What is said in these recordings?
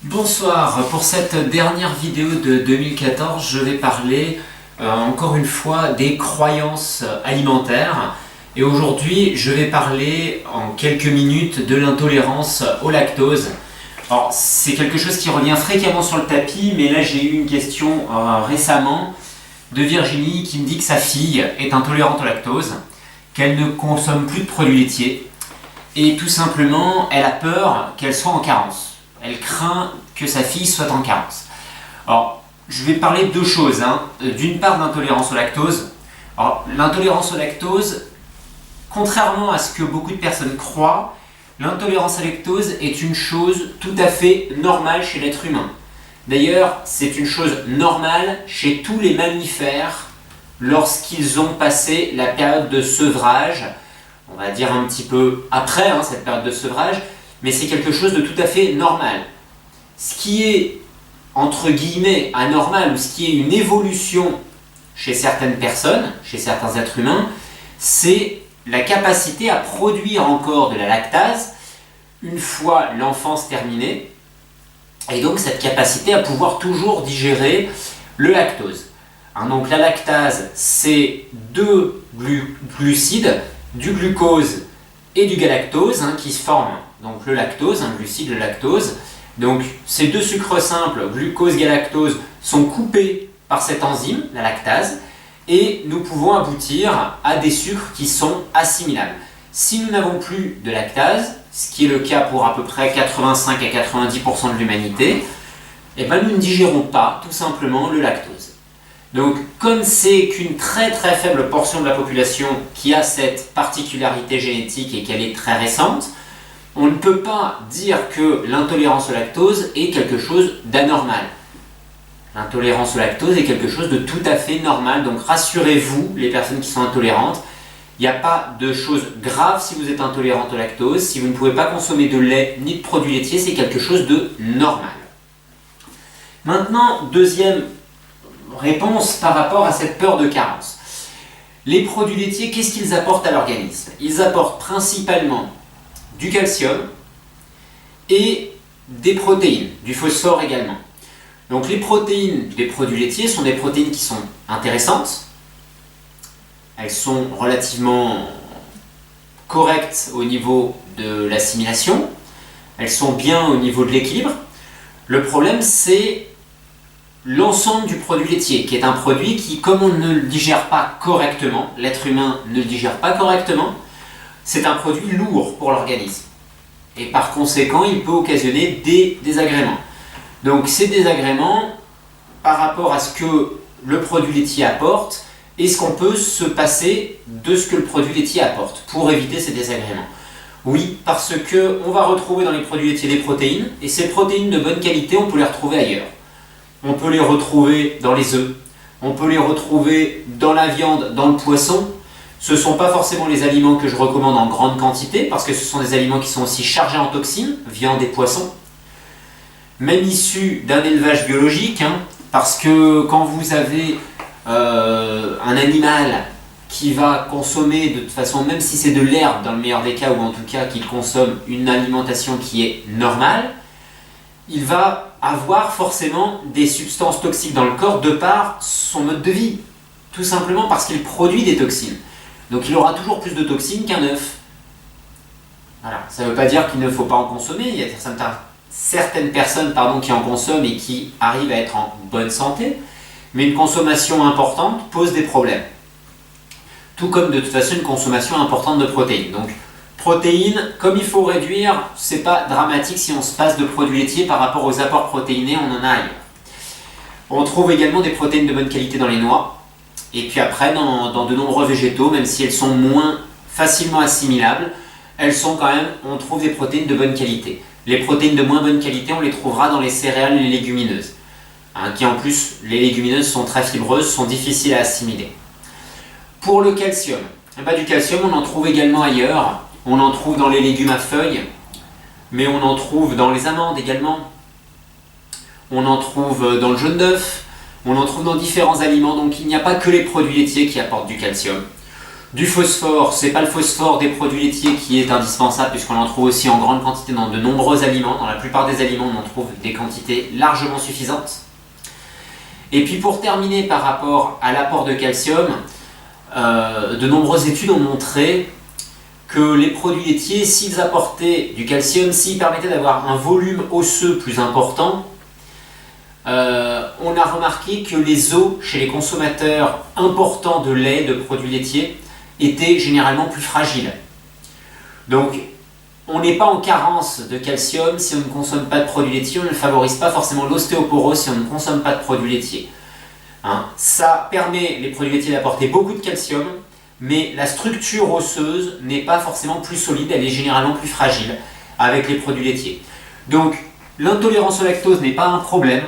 Bonsoir, pour cette dernière vidéo de 2014, je vais parler encore une fois des croyances alimentaires. Et aujourd'hui, je vais parler en quelques minutes de l'intolérance au lactose. Alors, c'est quelque chose qui revient fréquemment sur le tapis, mais là j'ai eu une question récemment de Virginie qui me dit que sa fille est intolérante au lactose, qu'elle ne consomme plus de produits laitiers et tout simplement elle a peur qu'elle soit en carence. Elle craint que sa fille soit en carence. Alors, je vais parler de deux choses. D'une part, l'intolérance au lactose. Alors, l'intolérance au lactose, contrairement à ce que beaucoup de personnes croient, l'intolérance au lactose est une chose tout à fait normale chez l'être humain. D'ailleurs, c'est une chose normale chez tous les mammifères lorsqu'ils ont passé la période de sevrage. On va dire un petit peu après cette période de sevrage, mais c'est quelque chose de tout à fait normal. Ce qui est, entre guillemets, anormal, ou ce qui est une évolution chez certaines personnes, chez certains êtres humains, c'est la capacité à produire encore de la lactase une fois l'enfance terminée, et donc cette capacité à pouvoir toujours digérer le lactose. Donc la lactase, c'est deux glucides, du glucose et du galactose qui se forment. Donc le lactose, un glucide, le lactose. Donc ces deux sucres simples, glucose, galactose, sont coupés par cette enzyme, la lactase, et nous pouvons aboutir à des sucres qui sont assimilables. Si nous n'avons plus de lactase, ce qui est le cas pour à peu près 85 à 90% de l'humanité, nous ne digérons pas tout simplement le lactose. Donc comme c'est qu'une très très faible portion de la population qui a cette particularité génétique et qu'elle est très récente, on ne peut pas dire que l'intolérance au lactose est quelque chose d'anormal. L'intolérance au lactose est quelque chose de tout à fait normal, donc rassurez-vous, les personnes qui sont intolérantes, il n'y a pas de choses graves si vous êtes intolérante au lactose. Si vous ne pouvez pas consommer de lait ni de produits laitiers, c'est quelque chose de normal. Maintenant, deuxième réponse par rapport à cette peur de carence. Les produits laitiers, qu'est-ce qu'ils apportent à l'organisme? Ils apportent principalement du calcium et des protéines, du phosphore également. Donc les protéines des produits laitiers sont des protéines qui sont intéressantes. Elles sont relativement correctes au niveau de l'assimilation. Elles sont bien au niveau de l'équilibre. Le problème, c'est l'ensemble du produit laitier, qui est un produit qui, comme on ne le digère pas correctement, l'être humain ne le digère pas correctement, c'est un produit lourd pour l'organisme. Et par conséquent, il peut occasionner des désagréments. Donc ces désagréments, par rapport à ce que le produit laitier apporte, est-ce qu'on peut se passer de ce que le produit laitier apporte pour éviter ces désagréments? Oui, parce qu'on va retrouver dans les produits laitiers des protéines, et ces protéines de bonne qualité, on peut les retrouver ailleurs. On peut les retrouver dans les œufs, on peut les retrouver dans la viande, dans le poisson. Ce ne sont pas forcément les aliments que je recommande en grande quantité, parce que ce sont des aliments qui sont aussi chargés en toxines, viande et poisson. Même issus d'un élevage biologique, parce que quand vous avez un animal qui va consommer de toute façon, même si c'est de l'herbe dans le meilleur des cas, ou en tout cas qu'il consomme une alimentation qui est normale, il va avoir forcément des substances toxiques dans le corps de par son mode de vie, tout simplement parce qu'il produit des toxines. Donc il aura toujours plus de toxines qu'un œuf. Voilà. Ça ne veut pas dire qu'il ne faut pas en consommer, il y a certaines personnes qui en consomment et qui arrivent à être en bonne santé, mais une consommation importante pose des problèmes. Tout comme de toute façon une consommation importante de protéines. Donc protéines, comme il faut réduire, c'est pas dramatique si on se passe de produits laitiers par rapport aux apports protéinés, on en a ailleurs. On trouve également des protéines de bonne qualité dans les noix, et puis après dans de nombreux végétaux, même si elles sont moins facilement assimilables, on trouve des protéines de bonne qualité. Les protéines de moins bonne qualité, on les trouvera dans les céréales et les légumineuses, qui en plus, les légumineuses sont très fibreuses, sont difficiles à assimiler. Pour le calcium, du calcium on en trouve également ailleurs. On en trouve dans les légumes à feuilles, mais on en trouve dans les amandes également. On en trouve dans le jaune d'œuf, on en trouve dans différents aliments, donc il n'y a pas que les produits laitiers qui apportent du calcium. Du phosphore, c'est pas le phosphore des produits laitiers qui est indispensable puisqu'on en trouve aussi en grande quantité dans de nombreux aliments. Dans la plupart des aliments, on en trouve des quantités largement suffisantes. Et puis pour terminer par rapport à l'apport de calcium, de nombreuses études ont montré que les produits laitiers, s'ils apportaient du calcium, s'ils permettaient d'avoir un volume osseux plus important, on a remarqué que les os chez les consommateurs importants de lait, de produits laitiers, étaient généralement plus fragiles. Donc, on n'est pas en carence de calcium si on ne consomme pas de produits laitiers, on ne favorise pas forcément l'ostéoporose si on ne consomme pas de produits laitiers. Ça permet les produits laitiers d'apporter beaucoup de calcium, mais la structure osseuse n'est pas forcément plus solide, elle est généralement plus fragile avec les produits laitiers. Donc, l'intolérance au lactose n'est pas un problème,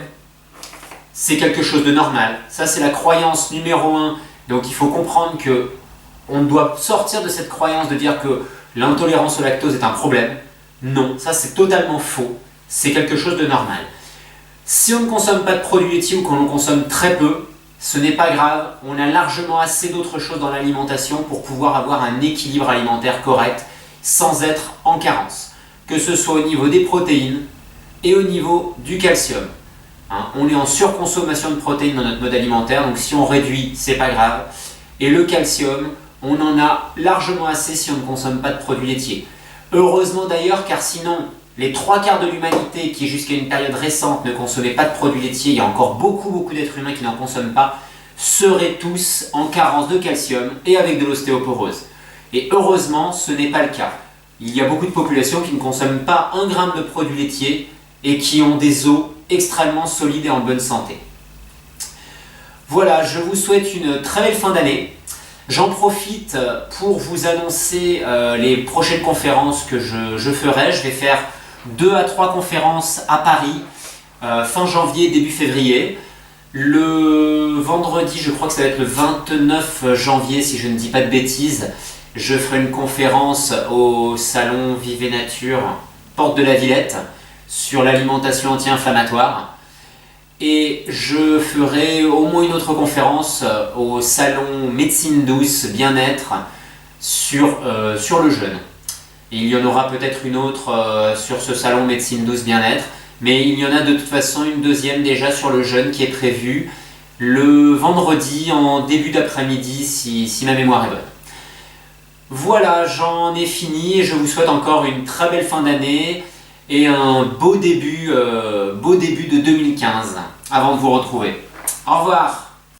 c'est quelque chose de normal. Ça, c'est la croyance numéro 1. Donc, il faut comprendre que on doit sortir de cette croyance de dire que l'intolérance au lactose est un problème. Non, ça c'est totalement faux. C'est quelque chose de normal. Si on ne consomme pas de produits laitiers ou qu'on en consomme très peu, ce n'est pas grave. On a largement assez d'autres choses dans l'alimentation pour pouvoir avoir un équilibre alimentaire correct sans être en carence. Que ce soit au niveau des protéines et au niveau du calcium. On est en surconsommation de protéines dans notre mode alimentaire, donc si on réduit, c'est pas grave. Et le calcium, on en a largement assez si on ne consomme pas de produits laitiers. Heureusement d'ailleurs, car sinon, les 3/4 de l'humanité qui jusqu'à une période récente ne consommaient pas de produits laitiers, il y a encore beaucoup d'êtres humains qui n'en consomment pas, seraient tous en carence de calcium et avec de l'ostéoporose. Et heureusement, ce n'est pas le cas. Il y a beaucoup de populations qui ne consomment pas 1 gramme de produits laitiers et qui ont des os extrêmement solides et en bonne santé. Voilà, je vous souhaite une très belle fin d'année. J'en profite pour vous annoncer les prochaines conférences que je ferai. Je vais faire 2 à 3 conférences à Paris, fin janvier, début février. Le vendredi, je crois que ça va être le 29 janvier, si je ne dis pas de bêtises, je ferai une conférence au salon Vive Nature, porte de la Villette, sur l'alimentation anti-inflammatoire. Et je ferai au moins une autre conférence au salon Médecine douce, bien-être, sur le jeûne. Et il y en aura peut-être une autre sur ce salon Médecine douce, bien-être, mais il y en a de toute façon une deuxième déjà sur le jeûne qui est prévue le vendredi en début d'après-midi si ma mémoire est bonne. Voilà, j'en ai fini et je vous souhaite encore une très belle fin d'année et un beau début de 2015 avant de vous retrouver. Au revoir.